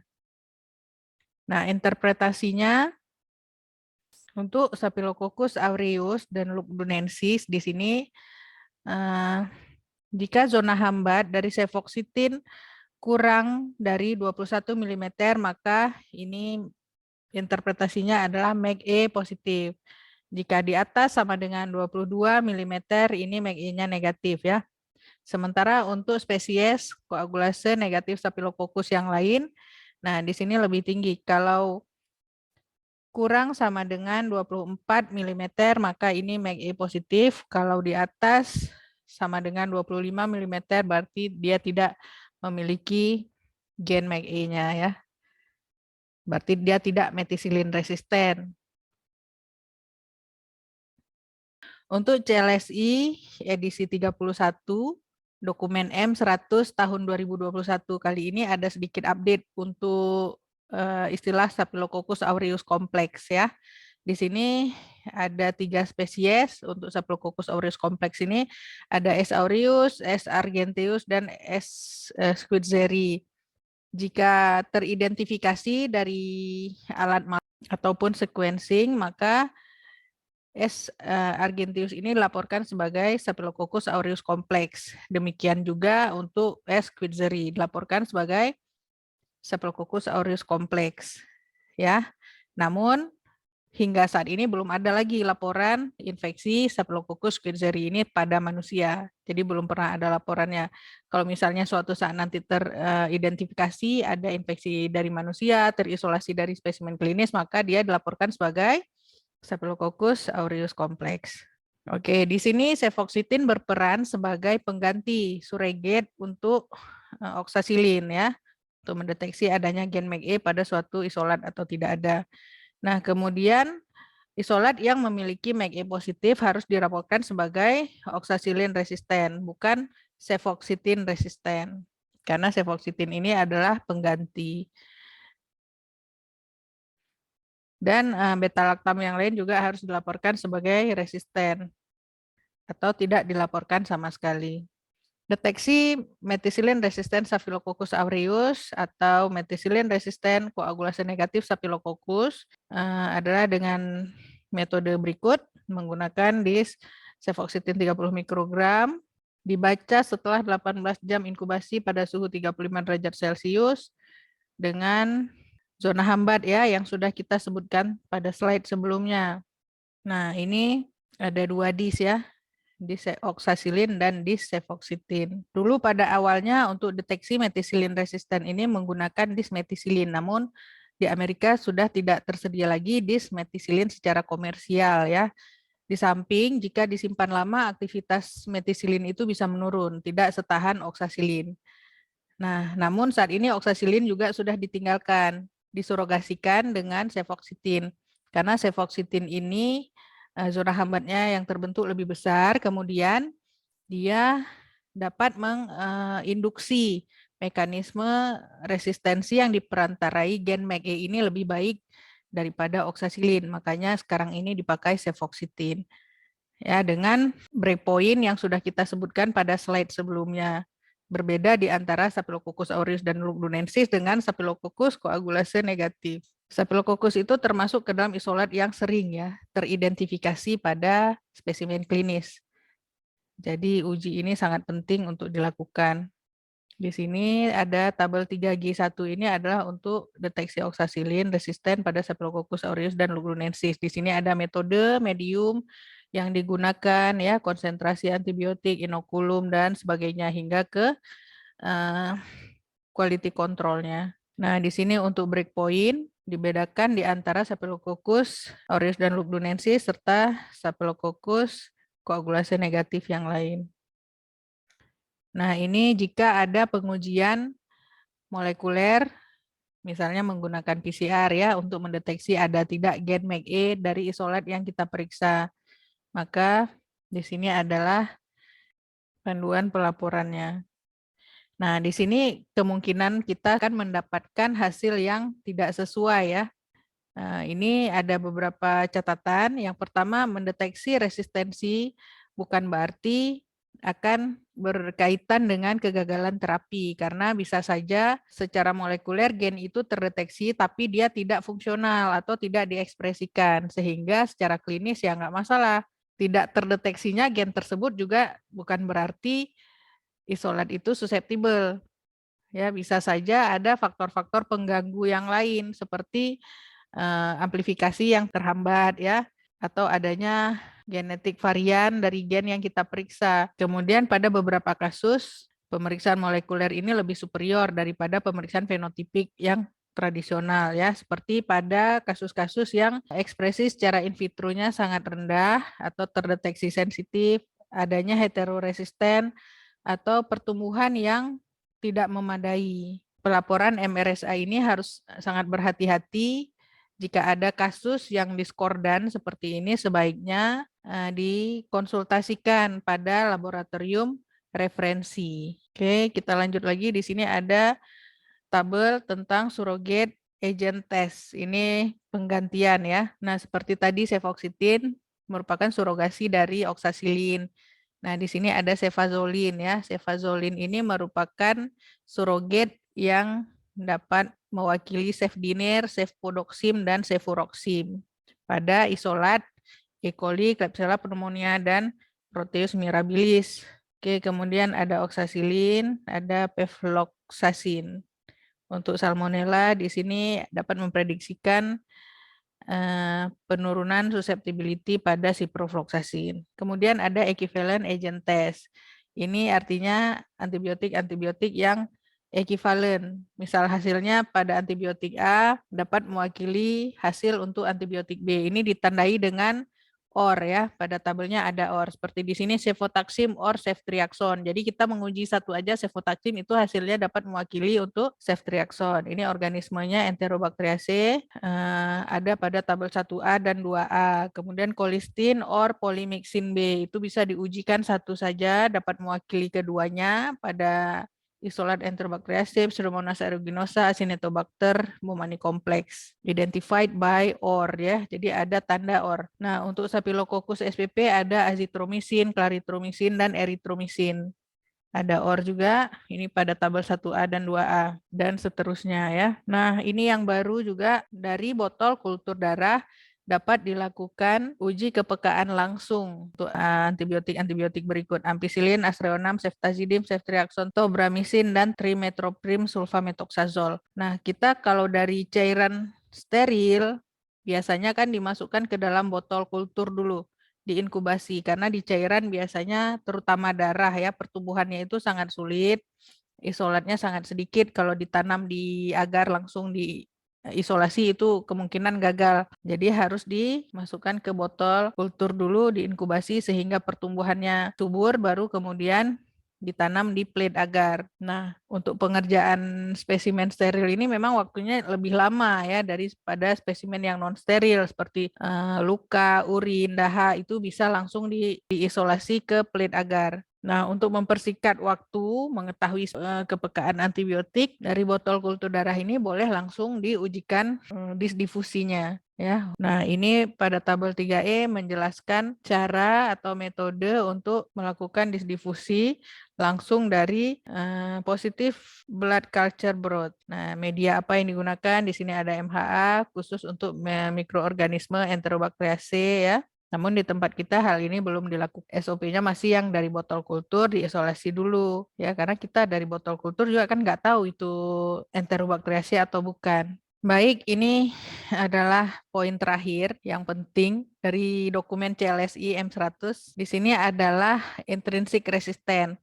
Nah, interpretasinya untuk Staphylococcus aureus dan lugdunensis di sini jika zona hambat dari cefoxitin kurang dari 21 mm, maka ini interpretasinya adalah MAGE positif. Jika di atas sama dengan 22 mm, ini MAGE-nya negatif ya. Sementara untuk spesies koagulase negatif Staphylococcus yang lain, nah di sini lebih tinggi. Kalau kurang sama dengan 24 mm, maka ini MAGE positif. Kalau di atas sama dengan 25 mm, berarti dia tidak memiliki gen MAGE-nya ya. Berarti dia tidak metisilin resisten. Untuk CLSI edisi 31, dokumen M100 tahun 2021 kali ini ada sedikit update untuk istilah Staphylococcus aureus kompleks ya. Di sini ada 3 spesies untuk Staphylococcus aureus kompleks ini. Ada S. aureus, S. argenteus, dan S. squitzeri. Jika teridentifikasi dari alat ataupun sequencing, maka S. argenteus ini dilaporkan sebagai Staphylococcus aureus kompleks. Demikian juga untuk S. squitzeri dilaporkan sebagai Staphylococcus aureus kompleks. Ya. Namun hingga saat ini belum ada lagi laporan infeksi Staphylococcus guerzeri ini pada manusia. Jadi belum pernah ada laporannya. Kalau misalnya suatu saat nanti teridentifikasi ada infeksi dari manusia, terisolasi dari spesimen klinis, maka dia dilaporkan sebagai Staphylococcus aureus complex. Oke, di sini cefoxitin berperan sebagai pengganti surrogate untuk oksasilin ya, untuk mendeteksi adanya gen MAGE pada suatu isolat atau tidak ada. Nah, kemudian isolat yang memiliki MAGE positif harus dilaporkan sebagai oksasilin resisten, bukan cefoxitin resisten. Karena cefoxitin ini adalah pengganti. Dan beta-lactam yang lain juga harus dilaporkan sebagai resisten atau tidak dilaporkan sama sekali. Deteksi methicillin resistant Staphylococcus aureus atau methicillin resistant koagulasi negatif Staphylococcus adalah dengan metode berikut, menggunakan dis cefoxitin 30 mikrogram, dibaca setelah 18 jam inkubasi pada suhu 35 derajat Celcius dengan zona hambat ya yang sudah kita sebutkan pada slide sebelumnya. Nah, ini ada 2 dis ya, disoxasilin dan discefoxitin. Dulu pada awalnya untuk deteksi methicillin resisten ini menggunakan dismethicillin, namun di Amerika sudah tidak tersedia lagi dismethicillin secara komersial ya. Di samping jika disimpan lama aktivitas methicillin itu bisa menurun, tidak setahan oksasilin. Nah, namun saat ini oksasilin juga sudah ditinggalkan, disurogasikan dengan cefoxitin. Karena cefoxitin ini zona hambatnya yang terbentuk lebih besar, kemudian dia dapat menginduksi mekanisme resistensi yang diperantarai gen MAGE ini lebih baik daripada oksasilin. Makanya sekarang ini dipakai cefoxitin. Ya, dengan breakpoint yang sudah kita sebutkan pada slide sebelumnya. Berbeda di antara Staphylococcus aureus dan lugdunensis dengan Staphylococcus coagulase negatif. Staphylococcus itu termasuk ke dalam isolat yang sering ya teridentifikasi pada spesimen klinis. Jadi uji ini sangat penting untuk dilakukan. Di sini ada tabel 3G1 ini adalah untuk deteksi oksasilin resisten pada Staphylococcus aureus dan lugdunensis. Di sini ada metode, medium yang digunakan ya, konsentrasi antibiotik, inokulum dan sebagainya hingga ke quality controlnya. Nah, di sini untuk breakpoint dibedakan di antara Staphylococcus aureus dan lugdunensis serta Staphylococcus koagulase negatif yang lain. Nah, ini jika ada pengujian molekuler, misalnya menggunakan PCR ya, untuk mendeteksi ada tidak gen MAGE dari isolat yang kita periksa. Maka di sini adalah panduan pelaporannya. Nah, di sini kemungkinan kita akan mendapatkan hasil yang tidak sesuai ya. Nah, ini ada beberapa catatan. Yang pertama, mendeteksi resistensi bukan berarti akan berkaitan dengan kegagalan terapi karena bisa saja secara molekuler gen itu terdeteksi tapi dia tidak fungsional atau tidak diekspresikan sehingga secara klinis ya nggak masalah. Tidak terdeteksinya gen tersebut juga bukan berarti isolat itu susceptible. Ya, bisa saja ada faktor-faktor pengganggu yang lain seperti amplifikasi yang terhambat ya atau adanya genetik varian dari gen yang kita periksa. Kemudian pada beberapa kasus pemeriksaan molekuler ini lebih superior daripada pemeriksaan fenotipik yang tradisional ya, seperti pada kasus-kasus yang ekspresi secara in vitro-nya sangat rendah atau terdeteksi sensitif, adanya heteroresisten atau pertumbuhan yang tidak memadai. Pelaporan MRSA ini harus sangat berhati-hati. Jika ada kasus yang diskordan seperti ini, sebaiknya dikonsultasikan pada laboratorium referensi. Oke, kita lanjut lagi. Di sini ada tabel tentang surrogate agent test. Ini penggantian ya. Nah, seperti tadi cefoxitin merupakan surogasi dari oksasilin. Nah, di sini ada cefazolin ya. Cefazolin ini merupakan surrogate yang dapat mewakili cefdinir, cefpodoxim, dan cefuroxim pada isolat E. coli, Klebsiella pneumonia, dan Proteus mirabilis. Oke, kemudian ada oksasilin, ada pevloxacin. Untuk salmonella di sini dapat memprediksikan penurunan susceptibility pada ciprofloxacin. Kemudian ada equivalent agent test. Ini artinya antibiotik-antibiotik yang ekivalen. Misal hasilnya pada antibiotik A dapat mewakili hasil untuk antibiotik B. Ini ditandai dengan OR ya, pada tabelnya ada OR. Seperti di sini cefotaxime or ceftriaxone. Jadi kita menguji satu aja cefotaxime itu hasilnya dapat mewakili untuk ceftriaxone. Ini organismenya Enterobacteriaceae, ada pada tabel 1A dan 2A. Kemudian colistin or polymyxin B itu bisa diujikan satu saja dapat mewakili keduanya pada isolat Enterobacteriaceae, Pseudomonas aeruginosa, Acinetobacter, Bomani complex, identified by OR ya. Jadi ada tanda OR. Nah, untuk Staphylococcus spp ada azitromisin, claritromisin, dan eritromisin. Ada OR juga, ini pada tabel 1A dan 2A, dan seterusnya ya. Nah, ini yang baru juga dari botol kultur darah dapat dilakukan uji kepekaan langsung untuk antibiotik-antibiotik berikut: ampicillin, aztreonam, ceftazidime, ceftriaxone, tobramycin, dan trimethoprim sulfamethoxazole. Nah, kita kalau dari cairan steril, biasanya kan dimasukkan ke dalam botol kultur dulu, diinkubasi, karena di cairan biasanya terutama darah ya, pertumbuhannya itu sangat sulit, isolatnya sangat sedikit. Kalau ditanam di agar langsung di isolasi itu kemungkinan gagal. Jadi harus dimasukkan ke botol kultur dulu, diinkubasi sehingga pertumbuhannya subur, baru kemudian ditanam di plate agar. Nah, untuk pengerjaan spesimen steril ini memang waktunya lebih lama ya daripada spesimen yang non steril seperti luka, urin, daha itu bisa langsung diisolasi ke plate agar. Nah, untuk mempersingkat waktu mengetahui kepekaan antibiotik dari botol kultur darah ini boleh langsung diujikan disdifusinya ya. Nah, ini pada tabel 3E menjelaskan cara atau metode untuk melakukan disdifusi langsung dari positif blood culture broth. Nah, media apa yang digunakan? Di sini ada MHA khusus untuk mikroorganisme Enterobacteriaceae ya. Namun di tempat kita hal ini belum dilakukan. SOP-nya masih yang dari botol kultur diisolasi dulu ya, karena kita dari botol kultur juga kan nggak tahu itu Enterobacteriaceae atau bukan. Baik, ini adalah poin terakhir yang penting dari dokumen CLSI M100. Di sini adalah intrinsic resisten.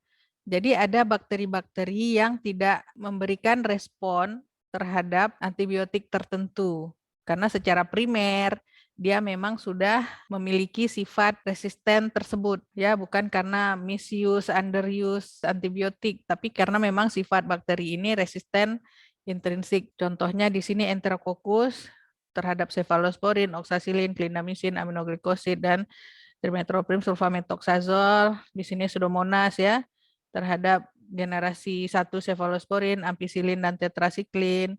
Jadi ada bakteri-bakteri yang tidak memberikan respon terhadap antibiotik tertentu. Karena secara primer dia memang sudah memiliki sifat resisten tersebut ya, bukan karena misuse, underuse antibiotik, tapi karena memang sifat bakteri ini resisten intrinsik. Contohnya di sini Enterococcus terhadap cephalosporin, oxacillin, clindamycin, aminoglycosid, dan trimethoprim sulfamethoxazole. Di sini Pseudomonas ya terhadap generasi 1 cephalosporin, ampicillin, dan tetrasiklin.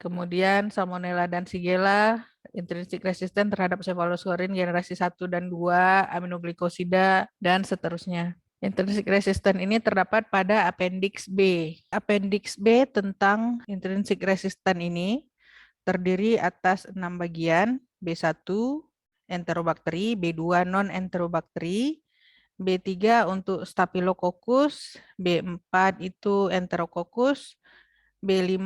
Kemudian Salmonella dan Shigella intrinsik resisten terhadap cephalosporin generasi 1 dan 2, aminoglikosida, dan seterusnya. Intrinsik resisten ini terdapat pada Appendix B. Appendix B tentang intrinsik resisten ini terdiri atas 6 bagian: B1 enterobakteri, B2 non-enterobakteri, B3 untuk Staphylococcus, B4 itu Enterococcus, B5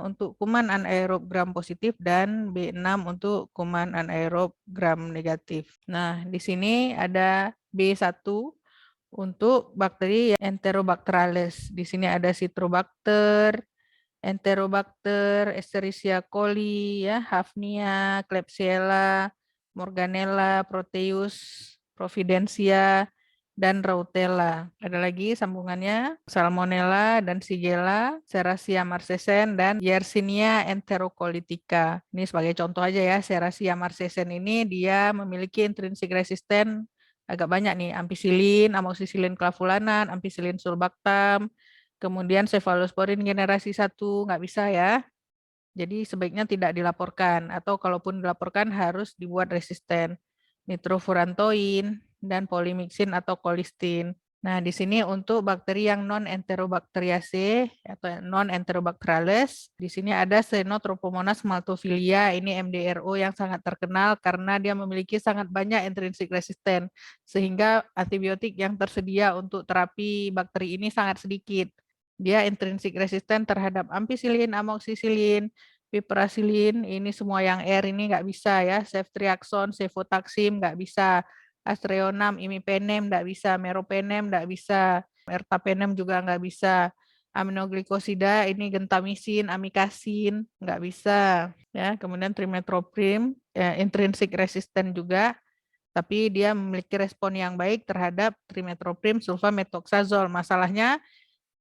untuk kuman anaerob gram positif, dan B6 untuk kuman anaerob gram negatif. Nah, di sini ada B1 untuk bakteri Enterobacterales. Di sini ada Citrobacter, Enterobacter, Escherichia coli, ya, Hafnia, Klebsiella, Morganella, Proteus, Providencia, dan Routella. Ada lagi sambungannya, Salmonella dan Shigella, Serratia marcescens, dan Yersinia enterocolitica. Ini sebagai contoh aja ya, Serratia marcescens ini dia memiliki intrinsik resisten agak banyak nih, ampicillin, amoxicillin clavulanan, ampicillin sulbactam, kemudian cephalosporin generasi 1 nggak bisa ya. Jadi sebaiknya tidak dilaporkan, atau kalaupun dilaporkan harus dibuat resisten. Nitrofurantoin dan polymyxin atau colistin. Nah, di sini untuk bakteri yang non-enterobacteriaceae atau non-enterobacterales, di sini ada Xenotropomonas maltophilia, ini MDRO yang sangat terkenal karena dia memiliki sangat banyak intrinsik resisten, sehingga antibiotik yang tersedia untuk terapi bakteri ini sangat sedikit. Dia intrinsik resisten terhadap ampicillin, amoxicillin, piperacillin, ini semua yang R ini nggak bisa ya, ceftriaxone, cefotaxime nggak bisa, aztreonam, imipenem nggak bisa, meropenem nggak bisa, ertapenem juga nggak bisa, aminoglikosida ini gentamisin, amikasin nggak bisa ya, kemudian trimethoprim intrinsic resistant juga, tapi dia memiliki respon yang baik terhadap trimethoprim sulfamethoxazole. Masalahnya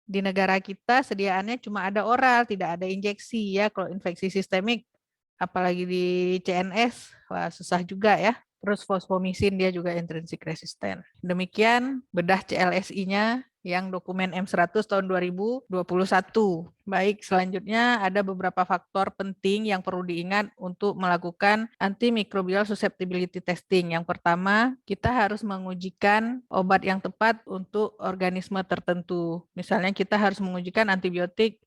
di negara kita sediaannya cuma ada oral, tidak ada injeksi ya. Kalau infeksi sistemik, apalagi di CNS, wah susah juga ya. Terus fosfomisin dia juga intrinsic resisten. Demikian bedah CLSI-nya yang dokumen M100 tahun 2021. Baik, selanjutnya ada beberapa faktor penting yang perlu diingat untuk melakukan antimicrobial susceptibility testing. Yang pertama, kita harus mengujikan obat yang tepat untuk organisme tertentu. Misalnya kita harus mengujikan antibiotik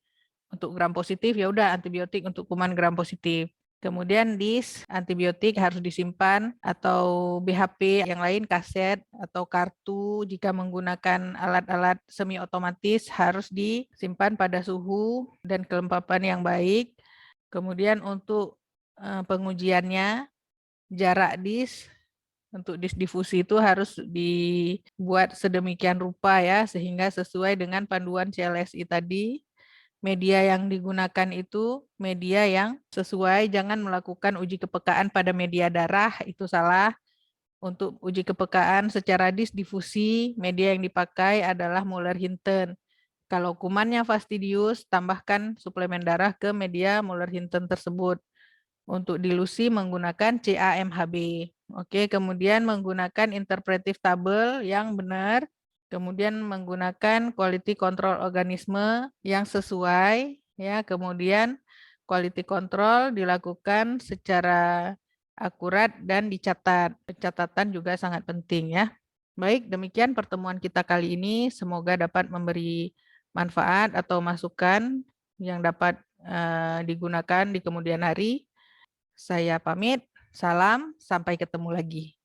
untuk gram positif, ya udah antibiotik untuk kuman gram positif. Kemudian antibiotik harus disimpan atau BHP yang lain kaset atau kartu jika menggunakan alat-alat semi otomatis harus disimpan pada suhu dan kelembapan yang baik. Kemudian untuk pengujiannya jarak untuk difusi itu harus dibuat sedemikian rupa ya sehingga sesuai dengan panduan CLSI tadi. Media yang digunakan itu media yang sesuai, jangan melakukan uji kepekaan pada media darah, itu salah. Untuk uji kepekaan secara difusi, media yang dipakai adalah Muller-Hinton. Kalau kumannya Fastidius, tambahkan suplemen darah ke media Muller-Hinton tersebut. Untuk dilusi menggunakan CAMHB. Oke, kemudian menggunakan interpretive table yang benar. Kemudian menggunakan quality control organisme yang sesuai ya. Kemudian quality control dilakukan secara akurat dan dicatat. Pencatatan juga sangat penting ya. Baik, demikian pertemuan kita kali ini. Semoga dapat memberi manfaat atau masukan yang dapat digunakan di kemudian hari. Saya pamit, salam, sampai ketemu lagi.